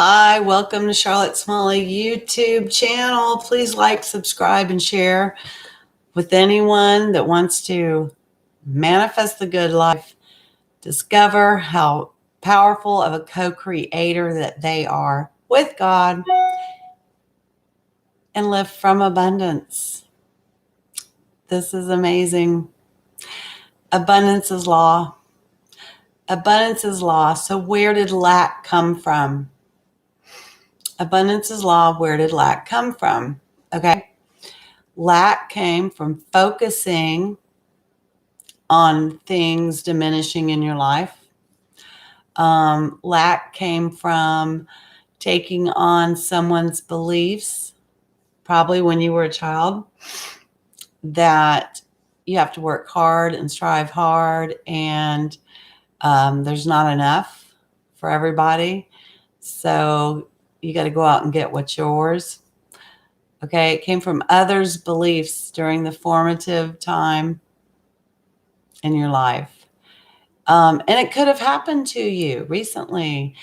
Hi, welcome to Charlotte Smalley YouTube channel. Please like, subscribe, and share with anyone that wants to manifest the good life, discover how powerful of a co-creator that they are with God, and live from abundance. This is amazing. Abundance is law. Abundance is law. So where did lack come from? Abundance is law. Where did lack come from? Okay. Lack came from focusing on things diminishing in your life. Lack came from taking on someone's beliefs, probably when you were a child, that you have to work hard and strive hard, and there's not enough for everybody. So you got to go out and get what's yours. Okay, it came from others' beliefs during the formative time in your life. And it could have happened to you recently.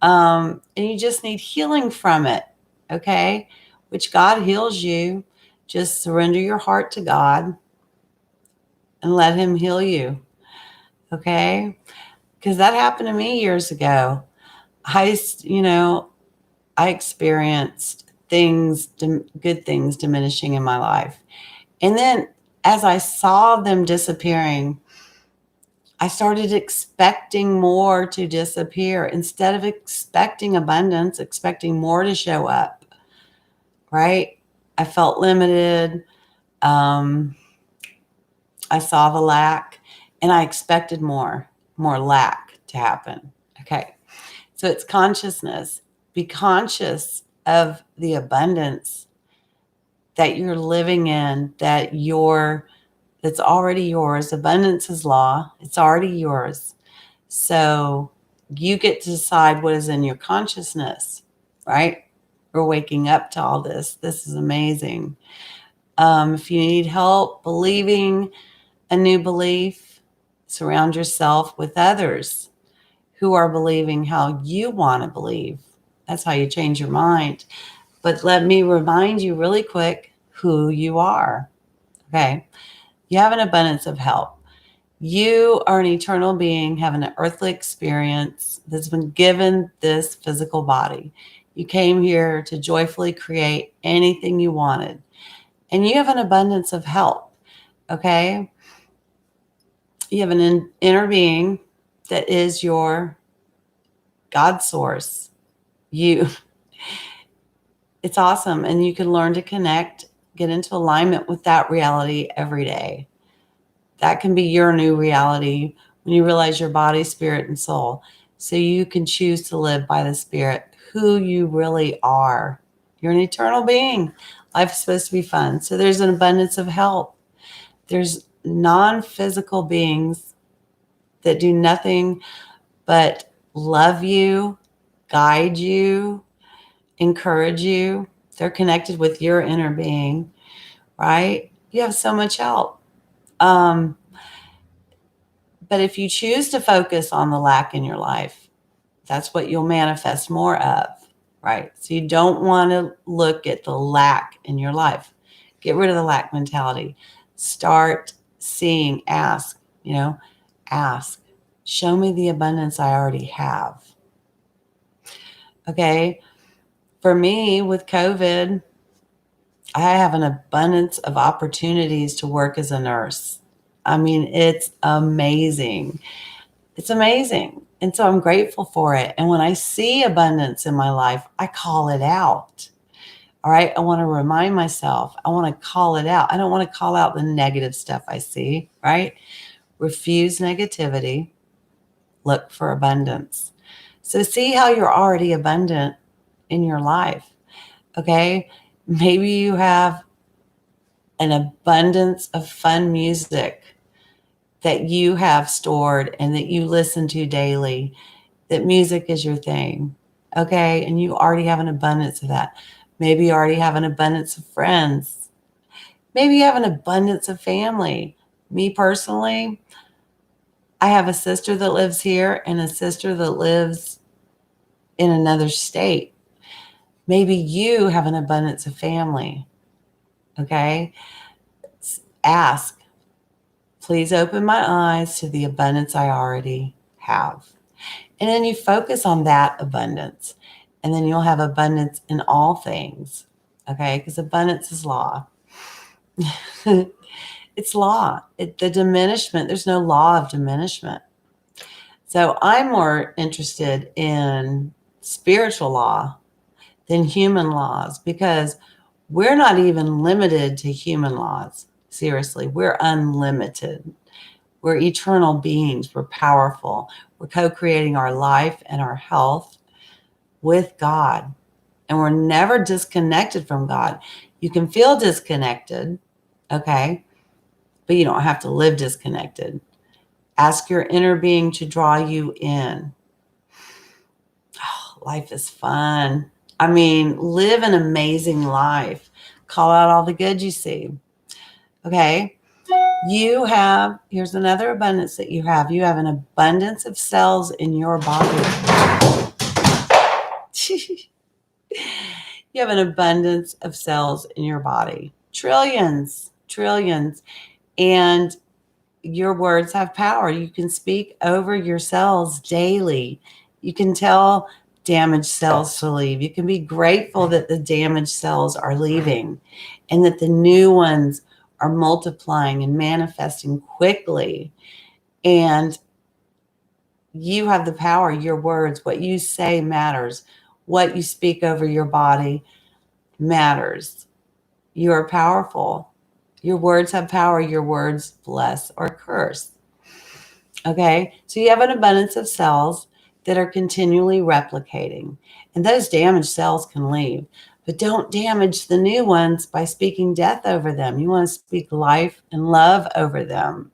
And you just need healing from it. Okay, which God heals you. Just surrender your heart to God and let Him heal you. Okay, because that happened to me years ago. I experienced good things diminishing in my life. And then as I saw them disappearing, I started expecting more to disappear instead of expecting abundance, expecting more to show up, right? I felt limited. I saw the lack and I expected more lack to happen. Okay. So it's consciousness. Be conscious of the abundance that you're living in, that's already yours. Abundance is law. It's already yours. So you get to decide what is in your consciousness, right? We're waking up to all this. This is amazing. If you need help believing a new belief, surround yourself with others who are believing how you want to believe. That's how you change your mind. But let me remind you really quick who you are. Okay. You have an abundance of help. You are an eternal being having an earthly experience that's been given this physical body. You came here to joyfully create anything you wanted. And you have an abundance of help. Okay. You have an inner being that is your God source. It's awesome. And you can learn to connect, get into alignment with that reality every day. That can be your new reality when you realize your body, spirit, and soul. So you can choose to live by the spirit, who you really are. You're an eternal being. Life is supposed to be fun. So there's an abundance of help. There's non-physical beings that do nothing but love you, guide you, encourage you. They're connected with your inner being, right? You have so much help. But if you choose to focus on the lack in your life, that's what you'll manifest more of, right? So you don't want to look at the lack in your life. Get rid of the lack mentality. Start seeing, ask, show me the abundance I already have. Okay. For me, with COVID, I have an abundance of opportunities to work as a nurse. I mean, it's amazing. It's amazing. And so I'm grateful for it. And when I see abundance in my life, I call it out. All right. I want to remind myself, I want to call it out. I don't want to call out the negative stuff I see, right? Refuse negativity, look for abundance. So see how you're already abundant in your life. Okay. Maybe you have an abundance of fun music that you have stored and that you listen to daily, that music is your thing. Okay. And you already have an abundance of that. Maybe you already have an abundance of friends. Maybe you have an abundance of family. Me personally, I have a sister that lives here and a sister that lives in another state. Maybe you have an abundance of family. Okay? Ask, please open my eyes to the abundance I already have. And then you focus on that abundance. And then you'll have abundance in all things. Okay? Because abundance is law. It's law. The diminishment, there's no law of diminishment. So I'm more interested in spiritual law than human laws, because we're not even limited to human laws. Seriously, we're unlimited. We're eternal beings. We're powerful. We're co-creating our life and our health with God. And we're never disconnected from God. You can feel disconnected, okay? But you don't have to live disconnected. Ask your inner being to draw you in. Oh, life is fun. I mean, live an amazing life. Call out all the good you see. Okay? Here's another abundance that you have. You have an abundance of cells in your body. You have an abundance of cells in your body. Trillions. And your words have power. You can speak over your cells daily. You can tell damaged cells to leave. You can be grateful that the damaged cells are leaving and that the new ones are multiplying and manifesting quickly. And you have the power. Your words, what you say matters. What you speak over your body matters. You are powerful. Your words have power. Your words bless or curse. Okay, so you have an abundance of cells that are continually replicating, and those damaged cells can leave, but don't damage the new ones by speaking death over them. You want to speak life and love over them,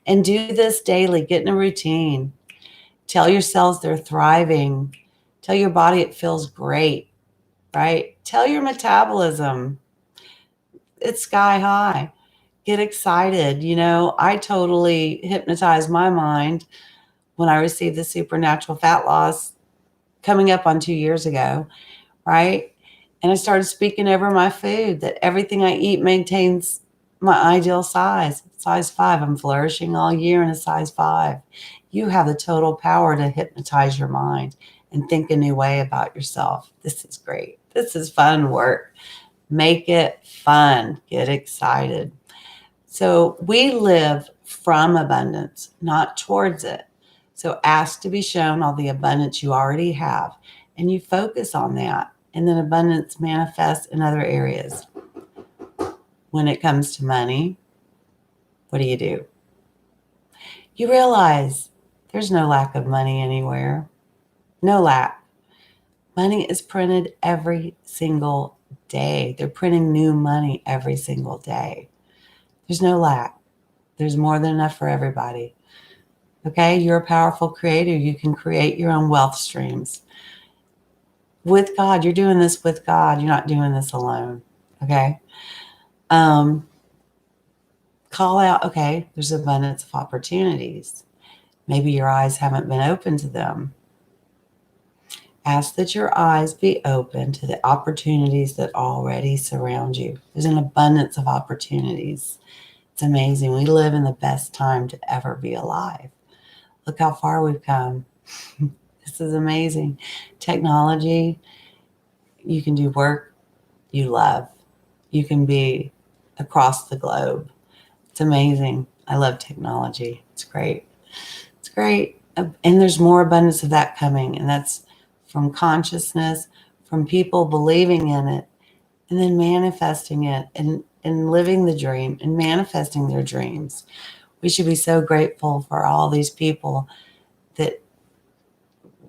and do this daily. Get in a routine. Tell your cells they're thriving. Tell your body it feels great, right? Tell your metabolism it's sky high. Get excited. I totally hypnotized my mind when I received the supernatural fat loss coming up on 2 years ago, right? And I started speaking over my food that everything I eat maintains my ideal size 5. I'm flourishing all year in a size 5. You have the total power to hypnotize your mind and think a new way about yourself. This is great. This is fun work. Make it fun. Get excited. So we live from abundance, not towards it. So ask to be shown all the abundance you already have, and you focus on that, and then abundance manifests in other areas. When it comes to money, what do? You realize there's no lack of money anywhere. No lack. Money is printed every single day. They're printing new money every single day. There's no lack. There's more than enough for everybody. Okay, you're a powerful creator. You can create your own wealth streams. With God, you're doing this with God. You're not doing this alone. Okay? Call out, okay, there's abundance of opportunities. Maybe your eyes haven't been open to them. Ask that your eyes be open to the opportunities that already surround you. There's an abundance of opportunities. It's amazing. We live in the best time to ever be alive. Look how far we've come. This is amazing. Technology, you can do work you love. You can be across the globe. It's amazing. I love technology. It's great. It's great. And there's more abundance of that coming. And that's from consciousness, from people believing in it, and then manifesting it and living the dream and manifesting their dreams. We should be so grateful for all these people that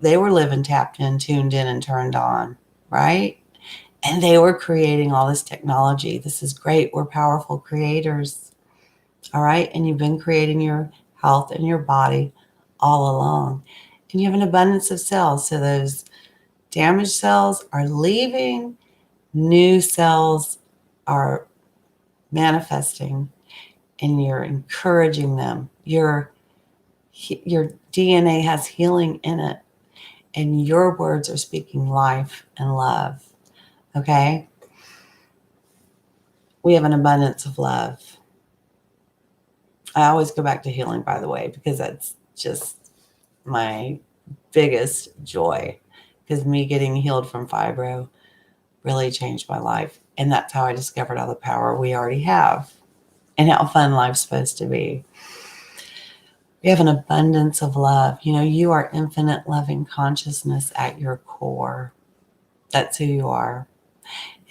they were living tapped in, tuned in, and turned on, right? And they were creating all this technology. This is great. We're powerful creators, all right? And you've been creating your health and your body all along. And you have an abundance of cells. So those damaged cells are leaving. New cells are manifesting, and you're encouraging them. Your DNA has healing in it, And your words are speaking life and love. Okay? We have an abundance of love. I always go back to healing, by the way, because that's just my biggest joy. Because me getting healed from fibro really changed my life. And that's how I discovered all the power we already have and how fun life's supposed to be. We have an abundance of love. You know, you are infinite loving consciousness at your core. That's who you are.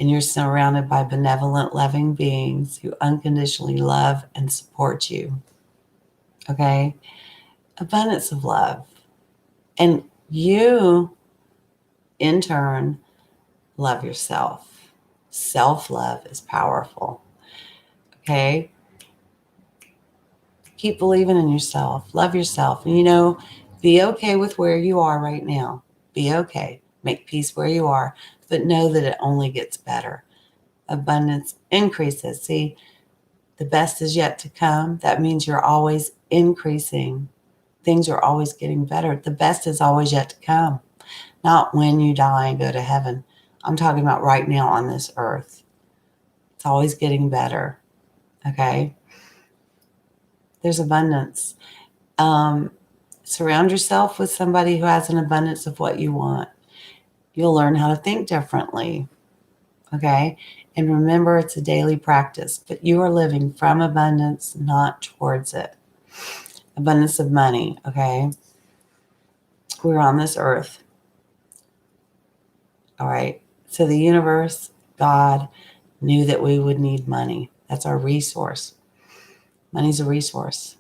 And you're surrounded by benevolent, loving beings who unconditionally love and support you. Okay? Abundance of love. And you, in turn, love yourself. Self-love is powerful. Okay? Keep believing in yourself. Love yourself. And, you know, be okay with where you are right now. Be okay. Make peace where you are. But know that it only gets better. Abundance increases. See, the best is yet to come. That means you're always increasing. Things are always getting better. The best is always yet to come. Not when you die and go to heaven. I'm talking about right now on this earth. It's always getting better. Okay? There's abundance. Surround yourself with somebody who has an abundance of what you want. You'll learn how to think differently. Okay? And remember, it's a daily practice, but you are living from abundance, not towards it. Abundance of money. Okay? We're on this earth. All right? So the universe, God, knew that we would need money. That's our resource. Money's a resource.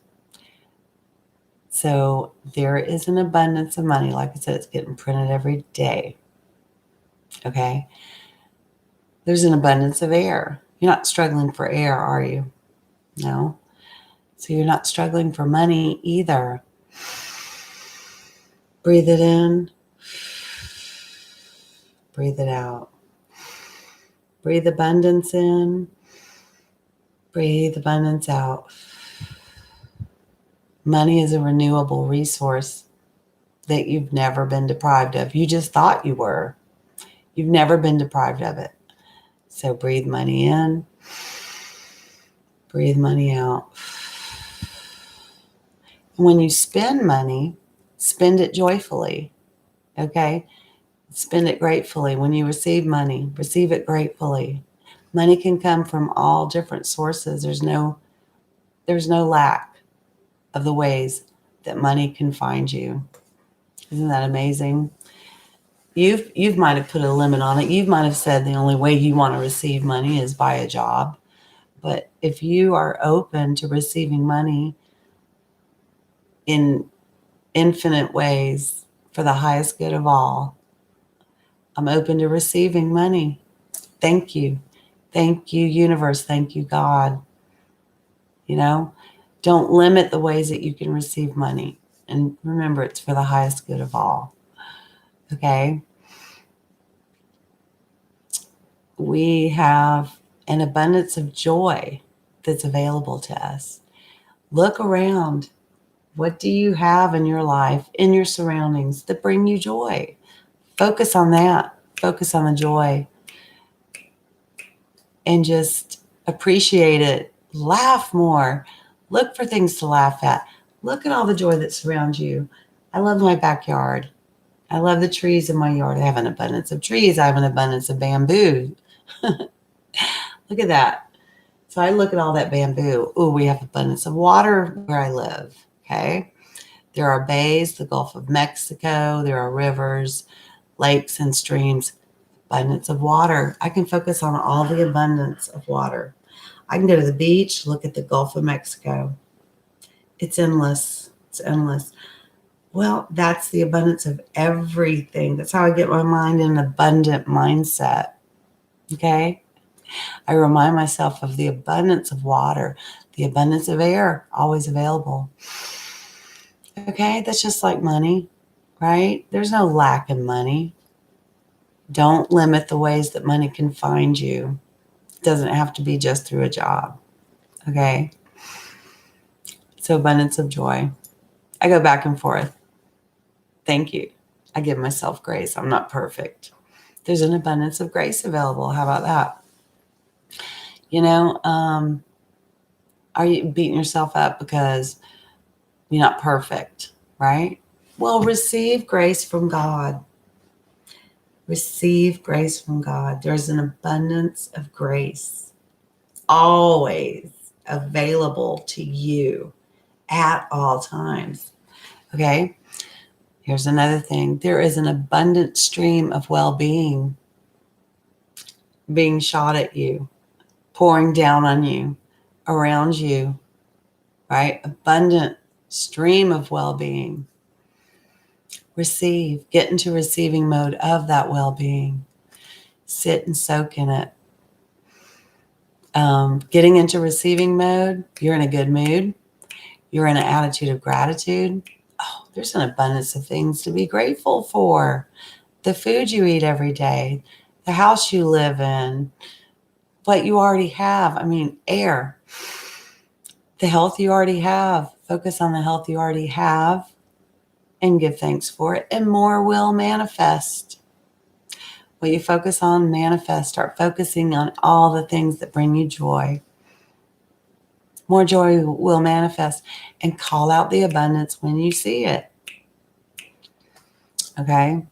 So there is an abundance of money. Like I said, it's getting printed every day. Okay? There's an abundance of air. You're not struggling for air, are you? No. So you're not struggling for money either. Breathe it in. Breathe it out. Breathe abundance in. Breathe abundance out. Money is a renewable resource that you've never been deprived of. You just thought you were. You've never been deprived of it. So breathe money in. Breathe money out. When you spend money, spend it joyfully. Okay? Spend it gratefully. When you receive money, receive it gratefully. Money can come from all different sources. There's no lack of the ways that money can find you. Isn't that amazing? You might have put a limit on it. You might have said the only way you want to receive money is by a job. But if you are open to receiving money in infinite ways for the highest good of all, I'm open to receiving money. Thank you. Thank you, universe. Thank you, God. You know, don't limit the ways that you can receive money. And remember, it's for the highest good of all. Okay? We have an abundance of joy that's available to us. Look around. What do you have in your life, in your surroundings that bring you joy? Focus on that. Focus on the joy. And just appreciate it. Laugh more. Look for things to laugh at. Look at all the joy that surrounds you. I love my backyard. I love the trees in my yard. I have an abundance of trees. I have an abundance of bamboo. Look at that. So I look at all that bamboo. Oh, we have abundance of water where I live. Okay. There are bays, the Gulf of Mexico. There are rivers, lakes, and streams. Abundance of water. I can focus on all the abundance of water. I can go to the beach, look at the Gulf of Mexico. It's endless. It's endless. Well, that's the abundance of everything. That's how I get my mind in an abundant mindset. Okay? I remind myself of the abundance of water, the abundance of air, always available. Okay? That's just like money, right? There's no lack in money. Don't limit the ways that money can find you. It doesn't have to be just through a job. Okay? So abundance of joy. I go back and forth. Thank you. I give myself grace. I'm not perfect. There's an abundance of grace available. How about that? You know, are you beating yourself up because you're not perfect, right? Well, receive grace from God. Receive grace from God. There's an abundance of grace always available to you at all times. Okay? Here's another thing. There is an abundant stream of well-being being shot at you, pouring down on you, around you, right? Abundant stream of well-being. Receive, get into receiving mode of that well-being. Sit and soak in it. Getting into receiving mode, you're in a good mood. You're in an attitude of gratitude. Oh, there's an abundance of things to be grateful for. The food you eat every day, the house you live in, what you already have. I mean, air, the health you already have. Focus on the health you already have and give thanks for it, and more will manifest. What you focus on, manifest. Start focusing on all the things that bring you joy. More joy will manifest, and call out the abundance when you see it. Okay?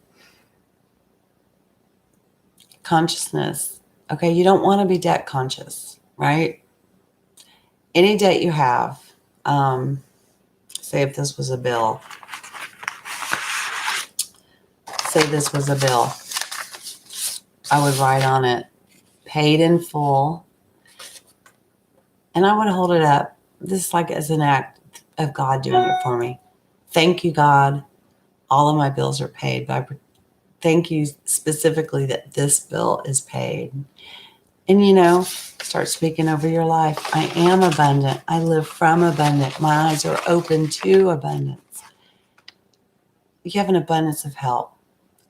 Consciousness. Okay, you don't want to be debt conscious, right? Any debt you have, say if this was a bill, I would write on it, paid in full, and I would hold it up. This is like as an act of God doing it for me. Thank you, God. All of my bills are paid. But thank you specifically that this bill is paid. And start speaking over your life. I am abundant. I live from abundant. My eyes are open to abundance. You have an abundance of help.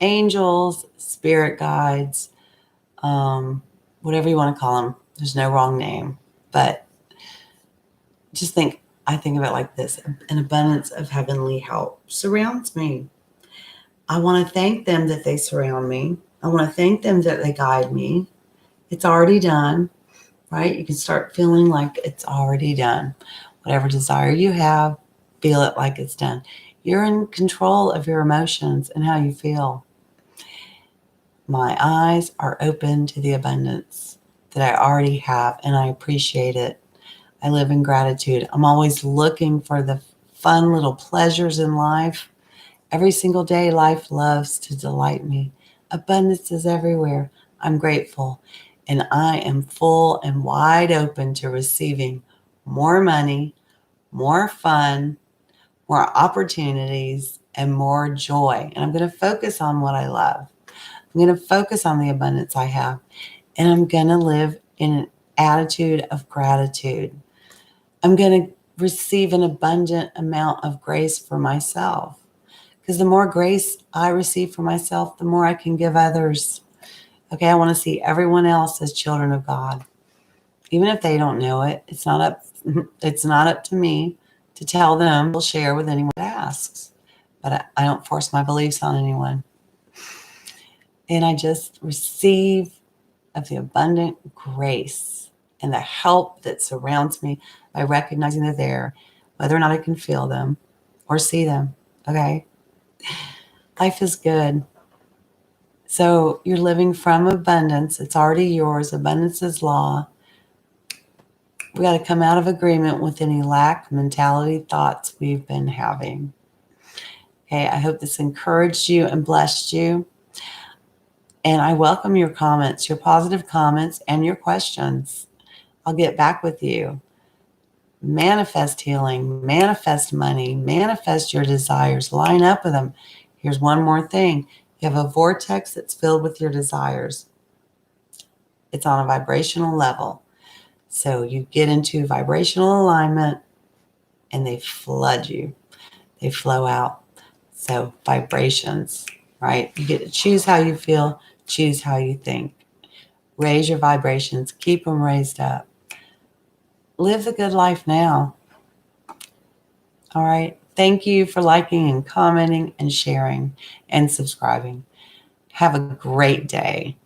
Angels, spirit guides, whatever you want to call them. There's no wrong name. But I think of it like this. An abundance of heavenly help surrounds me. I want to thank them that they surround me. I want to thank them that they guide me. It's already done, right? You can start feeling like it's already done. Whatever desire you have, feel it like it's done. You're in control of your emotions and how you feel. My eyes are open to the abundance that I already have, and I appreciate it. I live in gratitude. I'm always looking for the fun little pleasures in life. Every single day, life loves to delight me. Abundance is everywhere. I'm grateful, and I am full and wide open to receiving more money, more fun, more opportunities, and more joy. And I'm going to focus on what I love. I'm going to focus on the abundance I have, and I'm going to live in an attitude of gratitude. I'm going to receive an abundant amount of grace for myself, because the more grace I receive for myself, the more I can give others. Okay, I want to see everyone else as children of God, even if they don't know it. It's not up to me to tell them. We'll share with anyone that asks, but I don't force my beliefs on anyone. And I just receive of the abundant grace and the help that surrounds me by recognizing they're there, whether or not I can feel them or see them. Okay? Life is good. So you're living from abundance. It's already yours. Abundance is law. We got to come out of agreement with any lack mentality thoughts we've been having. Okay, I hope this encouraged you and blessed you. And I welcome your comments, your positive comments, and your questions. I'll get back with you. Manifest healing, manifest money, manifest your desires, line up with them. Here's one more thing. You have a vortex that's filled with your desires. It's on a vibrational level. So you get into vibrational alignment and they flood you. They flow out. So vibrations, right? You get to choose how you feel, choose how you think. Raise your vibrations, keep them raised up. Live the good life now. All right. Thank you for liking and commenting and sharing and subscribing. Have a great day.